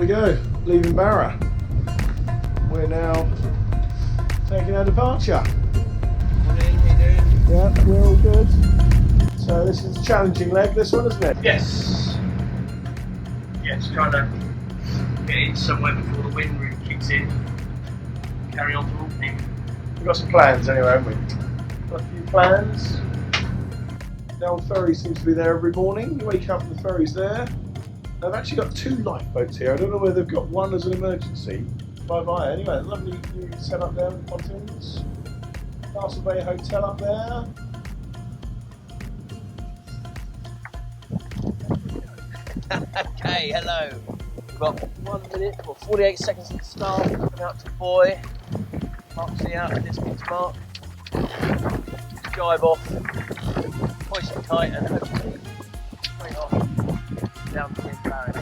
we go, leaving Barra. We're now taking our departure. Morning, how you doing? Yeah, we're all good. So this is a challenging leg, this one, isn't it? Yes. Yes, trying to get in somewhere before the wind really kicks in. Carry on to Orkney. We've got some plans anyway, haven't we? Got a few plans. The old ferry seems to be there every morning. You wake up and the ferry's there. They've actually got 2 lifeboats here. I don't know whether they've got one as an emergency. Bye-bye. Anyway, lovely new setup there with the pontoons. Castle Bay Hotel up there. Okay, hello. We've got 1 minute or 48 seconds to start. Coming out to Boy. Mark's the out distance mark. Jive off. Hoist it tight and hopefully straight off down to the Barra.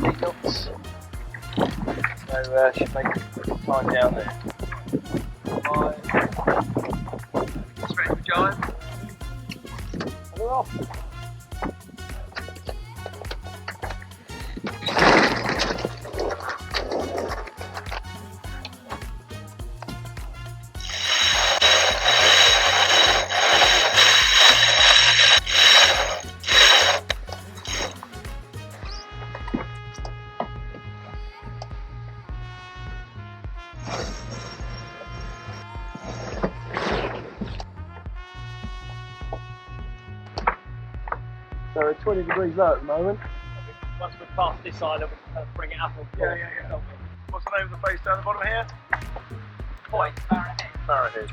8 knots. So should make good time down there. 5. Just ready for jive. And we're off. So we're 20 degrees low at the moment. Once we're past this island, we'll bring it up. Yeah. What's the name of the place down the bottom here? Point, Barra Head. Barra Head.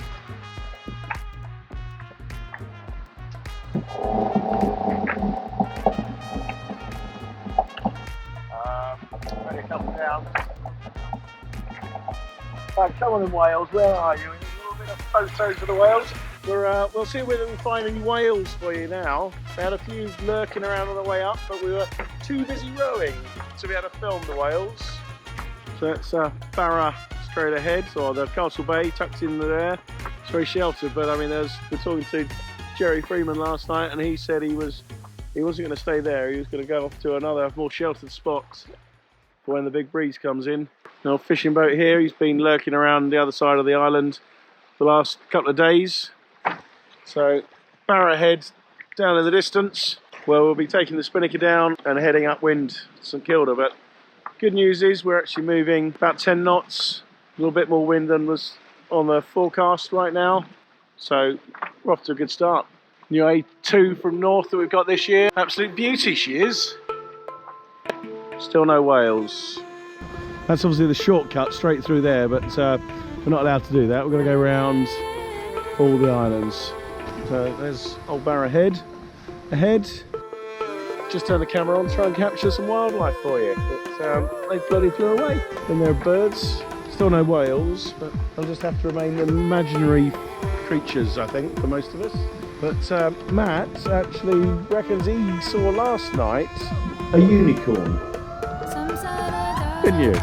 Ready to come down. Right, come on in Wales, where are you? A little bit of photos of the whales. We'll see whether we find any whales for you now. We had a few lurking around on the way up, but we were too busy rowing to be able to film the whales. So it's Barra straight ahead, or the Castle Bay tucked in there. It's very sheltered, but I mean, we're talking to Jerry Freeman last night, and he said he wasn't going to stay there. He was going to go off to another more sheltered spot for when the big breeze comes in. Now, fishing boat here. He's been lurking around the other side of the island the last couple of days. So Barra Head down in the distance, where we'll be taking the Spinnaker down and heading upwind to St Kilda. But good news is we're actually moving about 10 knots, a little bit more wind than was on the forecast right now. So we're off to a good start. New A2 from North that we've got this year. Absolute beauty she is. Still no whales. That's obviously the shortcut straight through there, but we're not allowed to do that. We're going to go around all the islands. So there's old Barra Head ahead. Just turn the camera on, try and capture some wildlife for you. But they bloody flew away. And there are birds, still no whales, but they'll just have to remain imaginary creatures, I think, for most of us. But Matt actually reckons he saw last night a unicorn. Didn't you?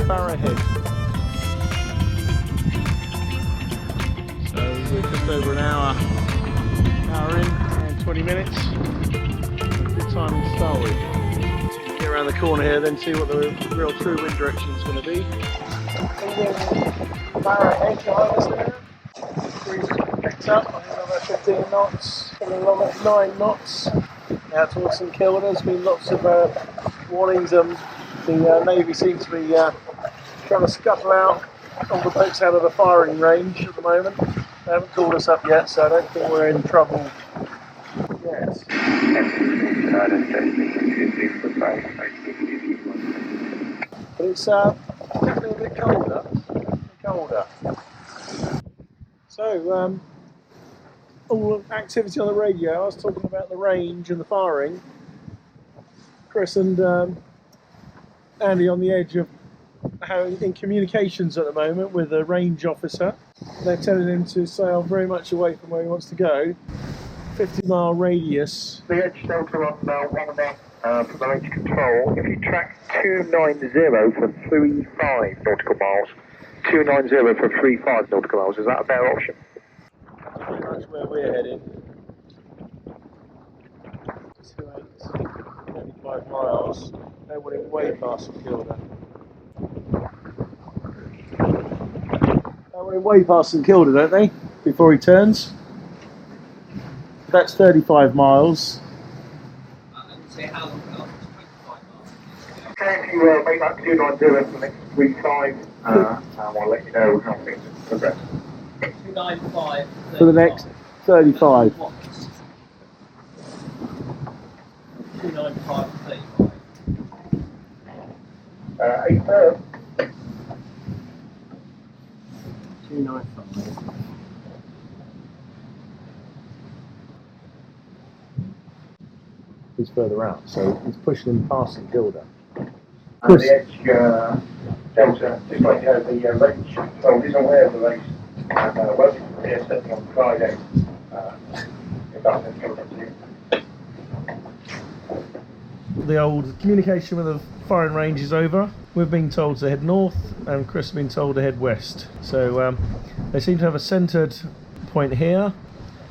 Barra Head. So we're just over an hour in, and 20 minutes. Good time to start with. Get around the corner here, then see what the real true wind direction is going to be. Barra ahead behind us there. Breeze picked up on another 15 knots, coming along at 9 knots. Now towards St Kilda, there's been lots of warnings. The Navy seems to be trying to scuttle out all the boats out of the firing range at the moment. They haven't called us up yet, so I don't think we're in trouble yet. But it's definitely a bit colder. So, all activity on the radio. I was talking about the range and the firing. Chris and Andy on the edge of how in communications at the moment with a range officer. They're telling him to sail very much away from where he wants to go. 50-mile radius. The edge delta on 1 from the range control. If you track 290 for 35 nautical miles, 290 for 35 nautical miles, is that a better option? That's pretty much where we're heading. 35 miles. They went way past St Kilda. They went way past St Kilda, don't they? Before he turns. That's 35 miles. I didn't say how long ago. Okay, if you make that 290 for the next 35, I'll let you know how things progress. 295 For the next 35. 295 35. 8 295. He's further out, so he's pushing him past St Kilda. And the edge delta, just like the range control is aware of the race, and won't be here setting on Friday. If that's coming up to you. The old communication with the firing range is over. We've been told to head north, and Chris has been told to head west. So they seem to have a centred point here.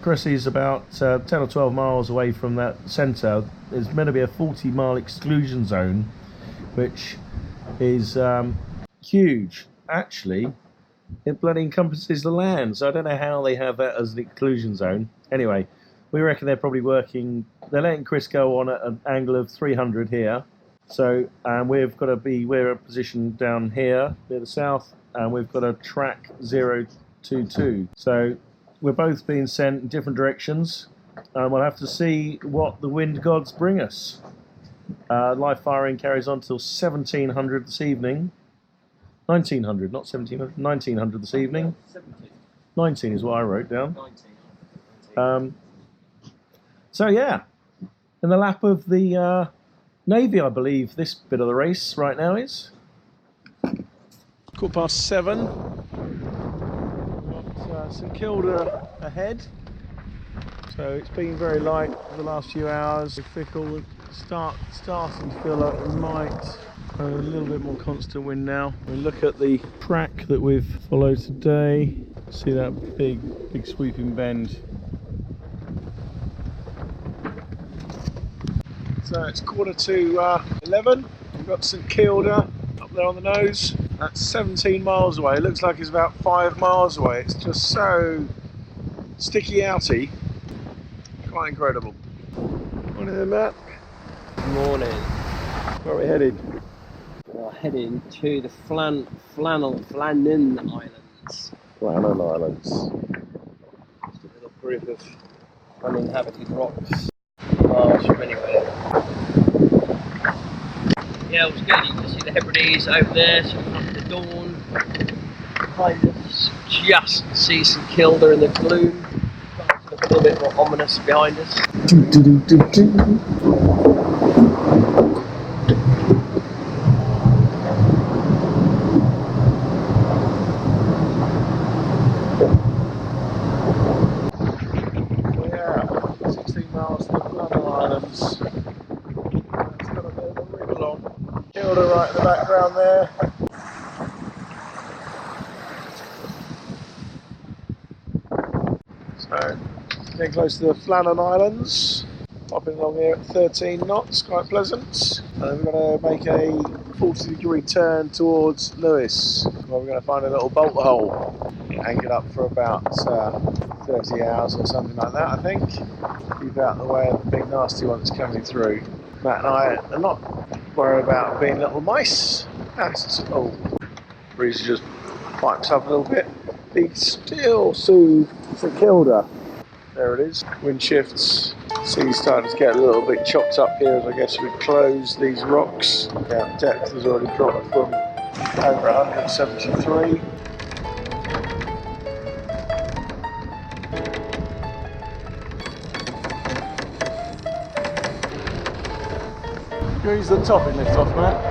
Chris is about 10 or 12 miles away from that centre. There's meant to be a 40-mile exclusion zone, which is huge. Actually, it bloody encompasses the land, so I don't know how they have that as an exclusion zone. Anyway, we reckon they're probably working. They're letting Chris go on at an angle of 300 here. So we're a position down here near the south, and we've got a track 022. So we're both being sent in different directions, and we'll have to see what the wind gods bring us. Live firing carries on till 1700 this evening. 1900, not 1700. 1900 this evening. 19 is what I wrote down. 19. So yeah, in the lap of the Navy, I believe this bit of the race right now is. 7:15. Got St Kilda ahead. So it's been very light for the last few hours. Fickle, starting to feel like we might a little bit more constant wind now. We look at the track that we've followed today. See that big sweeping bend. So it's 11:15. We've got St Kilda up there on the nose. That's 17 miles away. It looks like it's about 5 miles away. It's just so sticky outy. Quite incredible. Morning there, Matt. Morning. Where are we headed? We're heading to the Flannans Islands. Flannans Islands. Just a little group of uninhabited rocks. Miles from anywhere. Yeah, it was good. You can see the Hebrides over there, sort of after dawn. Behind us, just see St Kilda in the gloom. Starting to look a little bit more ominous behind us. Yeah, 16 miles to the Flannans Islands. It's got a bit of a wriggle on. Kilda right in the background there. So, getting close to the Flannans Islands. Popping along here at 13 knots, quite pleasant. And we're going to make a 40-degree turn towards Lewis, where we're going to find a little bolt hole, anchored up for about 30 hours or something like that, I think. Keep out of the way of the big nasty one that's coming through. Matt and I are not worried about being little mice. Oh, breeze just pipes up a little bit. Be still, soothe St Kilda. There it is. Wind shifts. Sea's starting to get a little bit chopped up here as I guess we close these rocks. Our depth has already dropped from over 173. Use the topping lift off, Matt.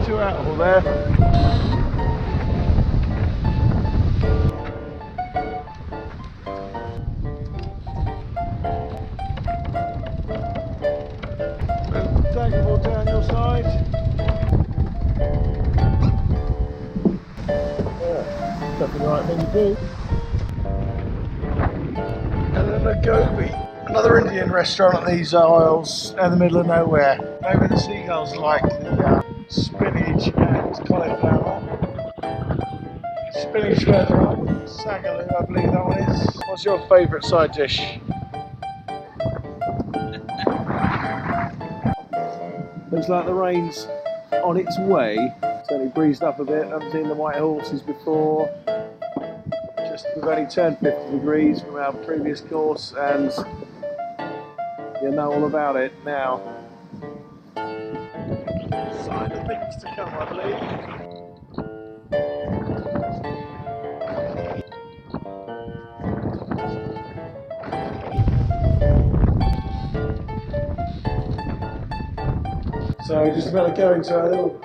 Too outable there. Daggerboard down your side. Yeah, definitely the right thing to do. And then a goby. Another Indian restaurant at these isles in the middle of nowhere. Maybe the seagulls like the spinach and cauliflower. Spinach restaurant, sagaloo, I believe that one is. What's your favourite side dish? Looks like the rain's on its way. Certainly breezed up a bit. I haven't seen the white horses before. We've only turned 50 degrees from our previous course, and you know all about it now. Sign of things to come, I believe. So we're just about to go into our little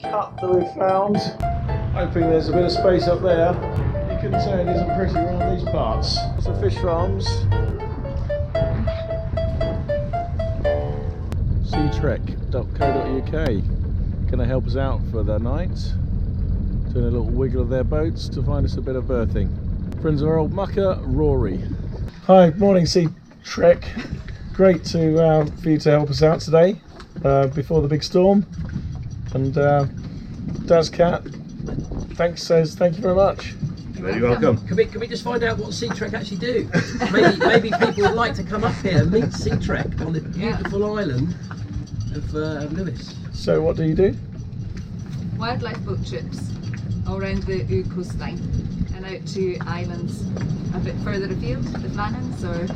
cut that we've found. Hoping there's a bit of space up there. You can say it isn't pretty around these parts. Some fish farms. seatrek.co.uk gonna help us out for the night, doing a little wiggle of their boats to find us a bit of berthing. Friends of our old mucker, Rory. Hi, morning Sea Trek. Great to for you to help us out today before the big storm. And Dazcat, says thank you very much. You're very welcome. Can we just find out what Sea Trek actually do? Maybe people would like to come up here and meet Sea Trek on the beautiful island of Lewis. So what do you do? Wildlife boat trips around the coastline and out to islands a bit further afield, the Flannans or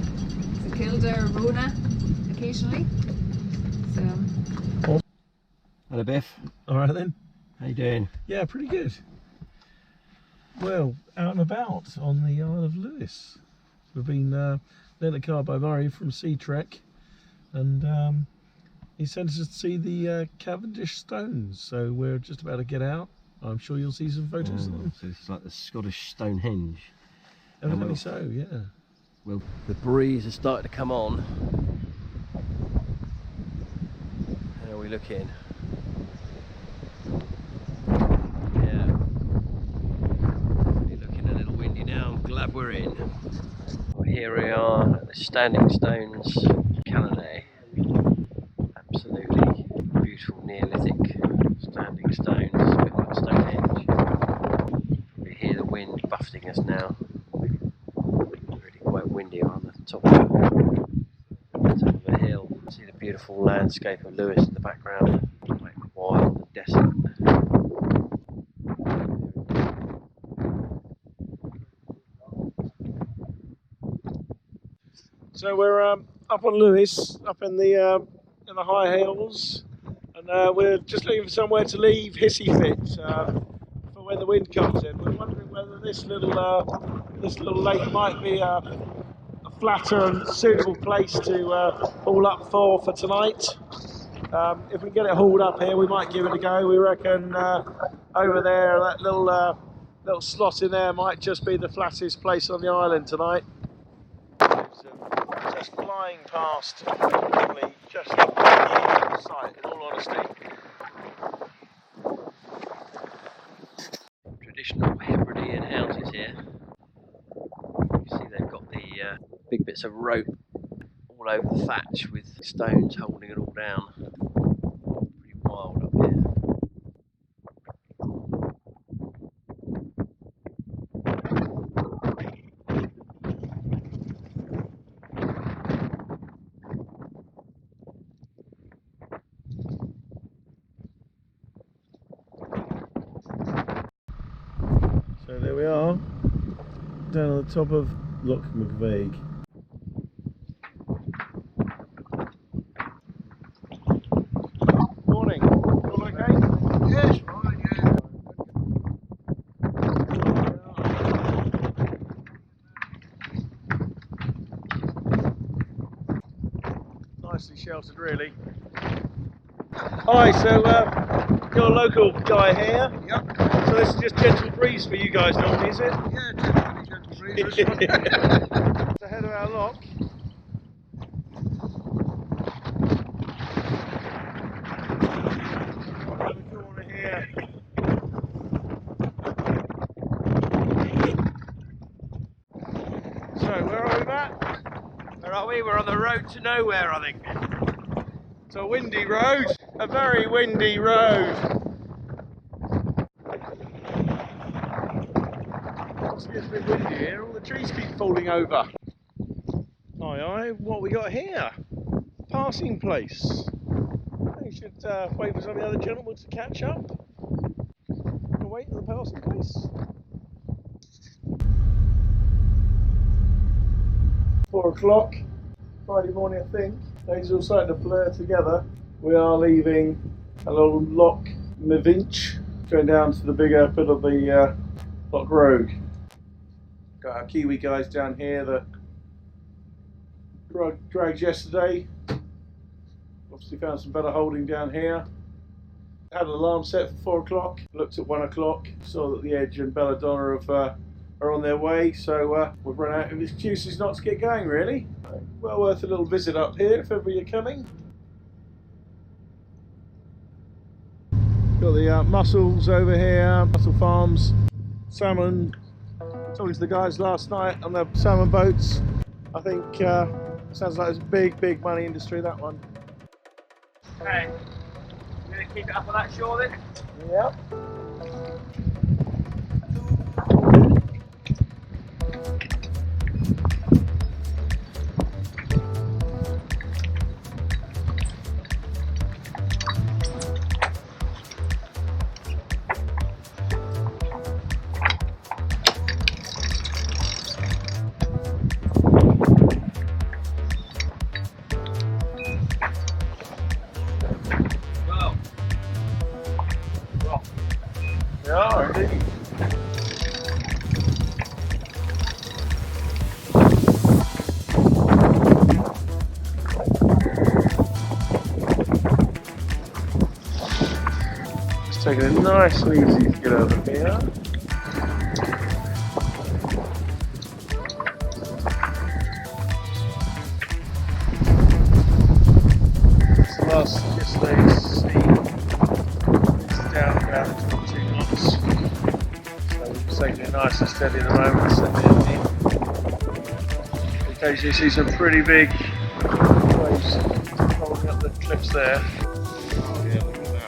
St Kilda or Rona occasionally. So. Hello Biff. Alright then. How you doing? Yeah, pretty good. Well, out and about on the Isle of Lewis. We've been lent a car by Murray from Sea Trek, and he sent us to see the Cavendish stones, so we're just about to get out. I'm sure you'll see some photos of them. So it's like the Scottish Stonehenge. Evidently so, yeah. Well, The breeze has started to come on. How are we looking? Yeah. We're looking a little windy now. I'm glad we're in. Well, here we are at the Standing Stones, Catamarans. Absolutely beautiful Neolithic standing stones, a bit like Stonehenge. We hear the wind buffeting us now. Really quite windy on the top of a hill. See the beautiful landscape of Lewis in the background, quite wild and desolate. So we're up on Lewis, up in the high hills, and we're just looking for somewhere to leave Hissy Fit for when the wind comes in. We're wondering whether this little lake might be a flatter and suitable place to haul up for tonight. If we get it hauled up here, we might give it a go. We reckon over there, that little slot in there might just be the flattest place on the island tonight. Just flying past, really, just sight, in all honesty. Traditional Hebridean houses here. You see they've got the big bits of rope all over the thatch with stones holding it all down. Pretty wild up here. So there we are, down at the top of Logumentary. Morning, all okay? Yes, right, yeah. Nicely sheltered, really. Hi, so you're a local guy here. Yep. So this is just gentle breeze for you guys normally, is it? Yeah, gentle breeze. The head of our lock. Around the corner here. So where are we, Matt? Where are we? We're on the road to nowhere, I think. It's a windy road, a very windy road. It's a bit windy here, all the trees keep falling over. Aye, what we got here? Passing place. We should wait for some of the other gentlemen to catch up. We'll wait at the passing place. 4 o'clock, Friday morning I think. Days are all starting to blur together. We are leaving a little Logumentary, going down to the bigger bit of the Loch Rogue. Got our Kiwi guys down here that dragged yesterday. Obviously found some better holding down here. Had an alarm set for 4 o'clock. Looked at 1 o'clock. Saw that the Edge and Belladonna are on their way. So we've run out of excuses not to get going, really. Well worth a little visit up here if ever you're coming. Got the mussels over here, mussel farms, salmon. Talking to the guys last night on the salmon boats. I think sounds like it's a big money industry, that one. Okay, you gonna keep it up on that shore then? Yep. Yeah, indeed. Just taking it nice and easy to get over here. It's the last yesterday's scene. It's down about 2 knots. So we're just taking it nice and steady at the moment, setting it in. Occasionally see some pretty big waves holding up the cliffs there. Oh yeah, look at that.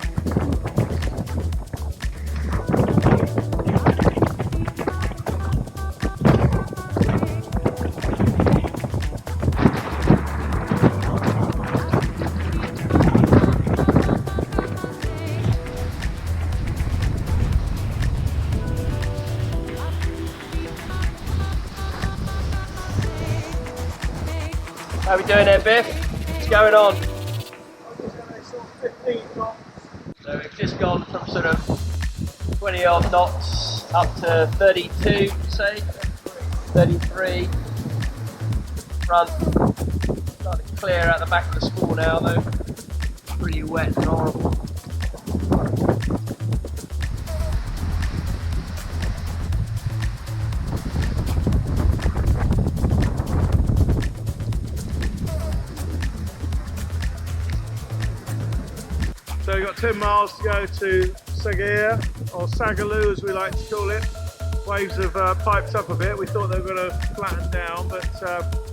How are we doing there, Biff? What's going on? So we've just gone from sort of 20 odd knots up to 32, say, 33. front. Starting to clear out the back of the school now though. Pretty wet and horrible. So we've got 10 miles to go to Sagir, or Sagaloo as we like to call it. Waves have piped up a bit. We thought they were going to flatten down, but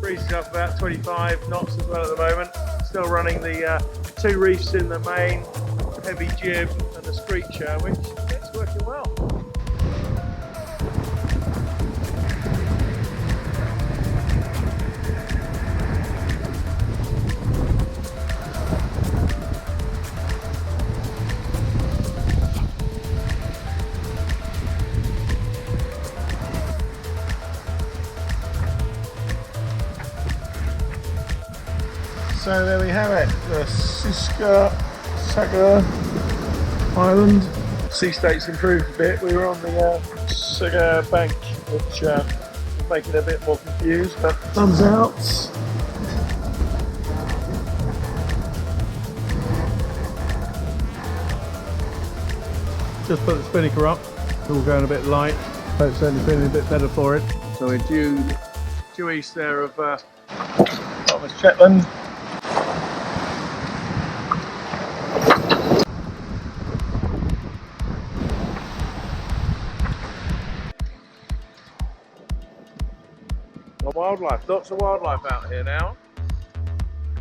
breeze is up about 25 knots as well at the moment. Still running the 2 reefs in the main, heavy jib and the screecher, which is working well. So there we have it, the Saga Island. Sea state's improved a bit. We were on the Saga bank, which was making it a bit more confused, but sun's out. Just put the Spinnaker up, it's all going a bit light. Hope certainly feeling a bit better for it. So we're due east there of Thomas Shetland. Wildlife, lots of wildlife out here now.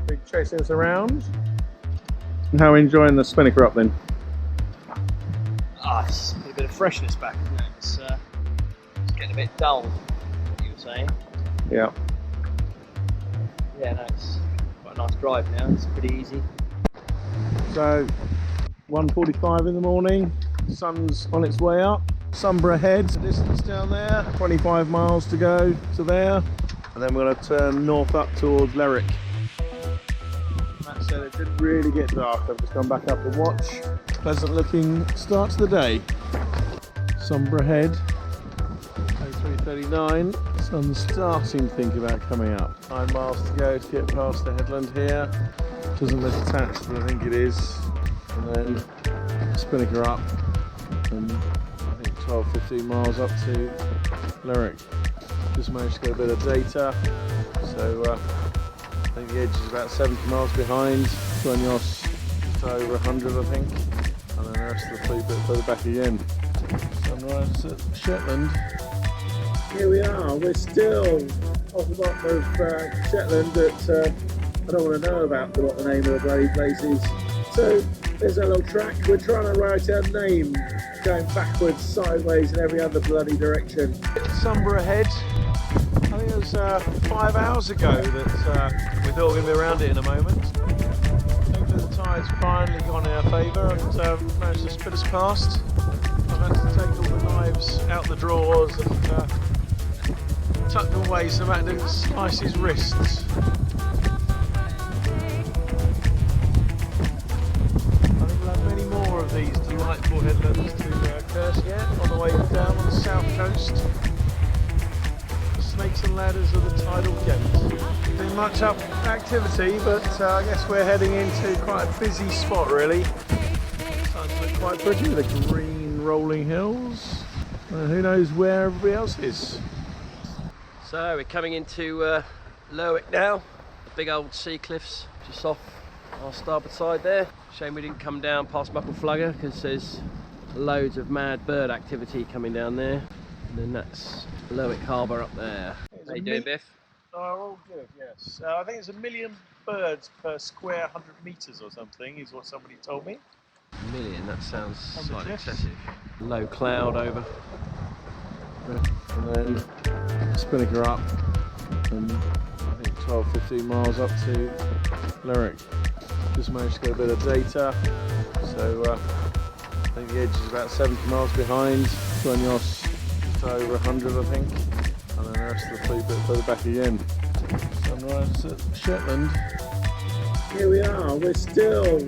Big chasing us around. And how are you enjoying the Spinnaker up then? Ah, it's a bit of freshness back, isn't it? It's getting a bit dull, what you were saying. Yeah. Yeah, no, it's quite a nice drive now, it's pretty easy. So, 1:45 in the morning, sun's on its way up. Sunborough Head, the distance down there, 25 miles to go to there. And then we're going to turn north up towards Lerwick. Matt said it didn't really get dark. I've just gone back up and watch. Pleasant looking start to the day. Sunborough Head, 03:39. Sun's starting to think about coming up. 9 miles to go to get past the headland here. Doesn't look attached, but I think it is. And then Spinnaker up. And 12-15 miles up to Lerwick. Just managed to get a bit of data, so I think the edge is about 70 miles behind. Flannans just over 100 I think, and then the rest of the fleet a bit further back again. Sunrise at Shetland. Here we are, we're still off the bottom of Shetland, but I don't want to know about what the name of the bloody place is. So there's our little track, we're trying to write our name going backwards, sideways in every other bloody direction. Sunborough Head, I think it was 5 hours ago that we thought we were going to be around it in a moment. Hopefully the tide's finally gone in our favour and managed to spit us past. I've had to take all the knives out the drawers and tuck them away so Matt didn't slice his wrists. These delightful headlands to curse yet on the way down on the south coast. Snakes and ladders of the tidal gate. Been much up activity, but I guess we're heading into quite a busy spot really. Starting to look quite pretty with the green rolling hills. Who knows where everybody else is. So we're coming into Lerwick now. Big old sea cliffs just off our starboard side there. Shame we didn't come down past Muckleflugger because there's loads of mad bird activity coming down there. And then that's Lerwick Harbour up there. How you doing, Biff? Oh, all good, yes. I think it's 1 million birds per square 100 metres or something is what somebody told me. 1 million, that sounds slightly excessive. Low cloud over. And then Spinnaker up. And I think 12-15 miles up to Lerwick. Just managed to get a bit of data, so I think the edge is about 70 miles behind. Flannans just over 100 I think, and then the rest of the fleet a bit further back again. Sunrise at Shetland. Here we are, we're still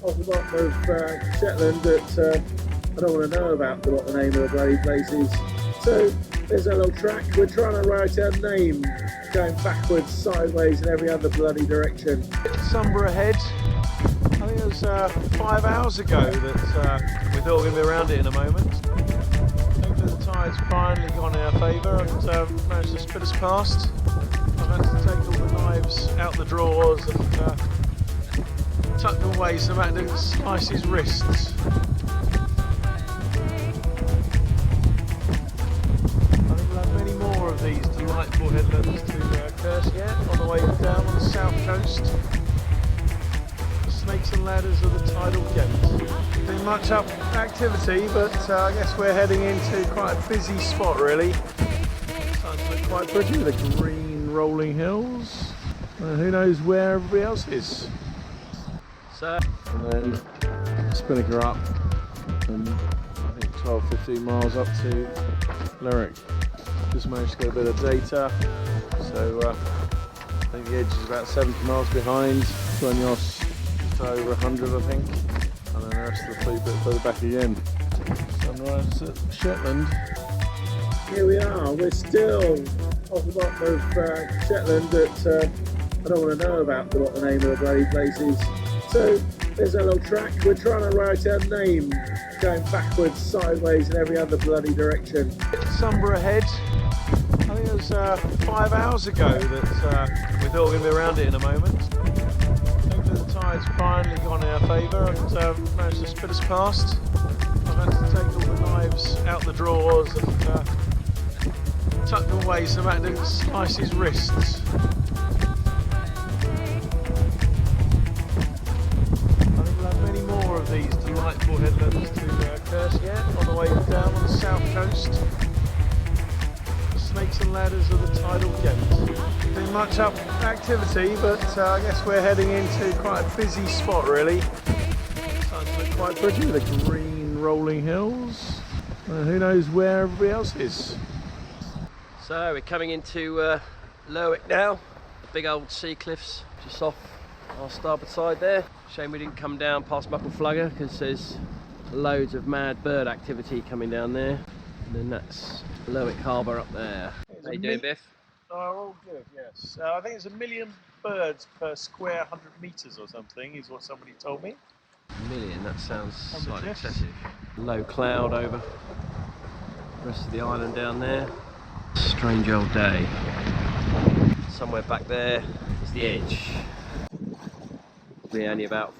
off the bottom of Shetland, but I don't want to know about what the name of the bloody place is. So there's our little track. We're trying to write our name, going backwards, sideways, and every other bloody direction. Somber ahead. I think it was 5 hours ago that we thought we were going to be around it in a moment. Hopefully the tide's finally gone in our favour and managed to spit us past. I've had to take all the knives out the drawers and tuck them away so Matt didn't slice his wrists. I think we'll have many more of these delightful headlands to curse yet on the way down on the south coast. Snakes and ladders of the tidal gate. Been much up activity, but I guess we're heading into quite a busy spot really. Starting to look quite pretty with the green rolling hills. Who knows where everybody else is. So, and then Spinnaker up, and I think 12-15 miles up to Lyric. Just managed to get a bit of data. So I think the edge is about 70 miles behind. Flannans over 100 I think, and then the rest of the fleet a bit further back again. Sunrise at Shetland. Here we are, we're still off the bottom of Shetland, but I don't want to know about what the name of the bloody place is. So there's our little track. We're trying to write our name, going backwards, sideways, and every other bloody direction. Somber ahead. I think it was 5 hours ago that we thought we were going to be around it in a moment. The tide's finally gone in our favour and managed to spit us past. I've had to take all the knives out the drawers and tuck them away so Matt didn't slice his wrists. I think we'll have many more of these delightful headlands to curse yet on the way down on the south coast. Snakes and ladders of the tidal gate. Been much up activity, but I guess we're heading into quite a busy spot really. Starting to look quite pretty with the green rolling hills. Who knows where everybody else is. So we're coming into Lerwick now. Big old sea cliffs just off our starboard side there. Shame we didn't come down past Muckleflugger because there's loads of mad bird activity coming down there. And then that's Lerwick Harbour up there. How you doing, Biff? Oh, all good, yes. I think it's 1 million birds per square 100 metres or something, is what somebody told me. 1 million, that sounds slightly excessive. Low cloud over the rest of the island down there. Strange old day. Somewhere back there is the edge. We're only about